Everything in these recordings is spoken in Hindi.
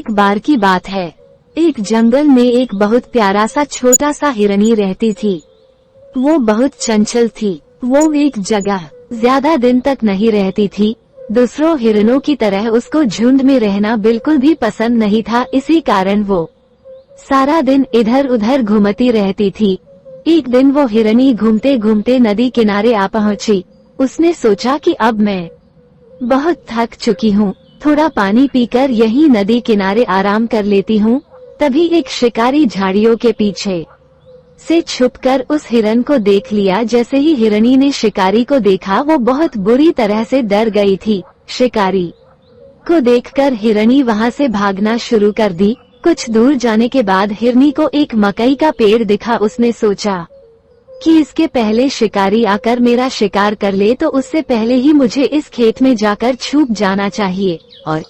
एक बार की बात है। एक जंगल में एक बहुत प्यारा सा छोटा सा हिरनी रहती थी। वो बहुत चंचल थी। वो एक जगह ज्यादा दिन तक नहीं रहती थी। दूसरों हिरणों की तरह उसको झुंड में रहना बिल्कुल भी पसंद नहीं था। इसी कारण वो सारा दिन इधर उधर घूमती रहती थी। एक दिन वो हिरनी घूमते घूमते नदी किनारे आ पहुंची। उसने सोचा कि अब मैं बहुत थक चुकी हूँ, थोड़ा पानी पीकर यहीं नदी किनारे आराम कर लेती हूँ। तभी एक शिकारी झाड़ियों के पीछे से छुपकर उस हिरन को देख लिया। जैसे ही हिरनी ने शिकारी को देखा वो बहुत बुरी तरह से डर गई थी। शिकारी को देखकर हिरनी वहाँ से भागना शुरू कर दी। कुछ दूर जाने के बाद हिरनी को एक मकई का पेड़ दिखा। उसने सोचा कि इसके पहले शिकारी आकर मेरा शिकार कर ले तो उससे पहले ही मुझे इस खेत में जाकर छुप जाना चाहिए और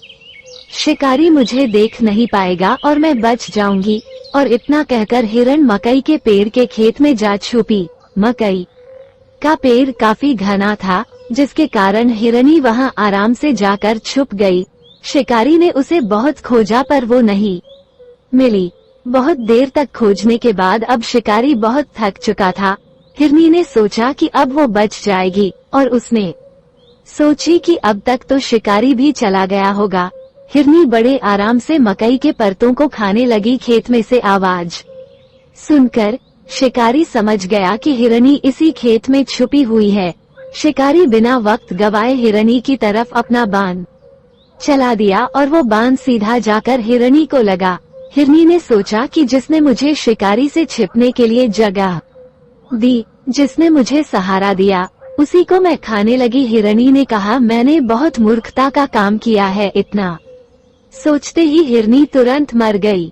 शिकारी मुझे देख नहीं पाएगा और मैं बच जाऊंगी। और इतना कहकर हिरण मकई के पेड़ के खेत में जा छुपी। मकई का पेड़ काफी घना था, जिसके कारण हिरनी वहां आराम से जाकर छुप गई। शिकारी ने उसे बहुत खोजा पर वो नहीं मिली। बहुत देर तक खोजने के बाद अब शिकारी बहुत थक चुका था। हिरनी ने सोचा कि अब वो बच जाएगी और उसने सोची कि अब तक तो शिकारी भी चला गया होगा। हिरनी बड़े आराम से मकई के परतों को खाने लगी। खेत में से आवाज सुनकर शिकारी समझ गया कि हिरनी इसी खेत में छुपी हुई है। शिकारी बिना वक्त गवाए हिरनी की तरफ अपना बाण चला दिया और वो बाण सीधा जाकर हिरनी को लगा। हिरनी ने सोचा कि जिसने मुझे शिकारी से छिपने के लिए जगह दी, जिसने मुझे सहारा दिया, उसी को मैं खाने लगी। हिरनी ने कहा, मैंने बहुत मूर्खता का काम किया है। इतना सोचते ही हिरनी तुरंत मर गई।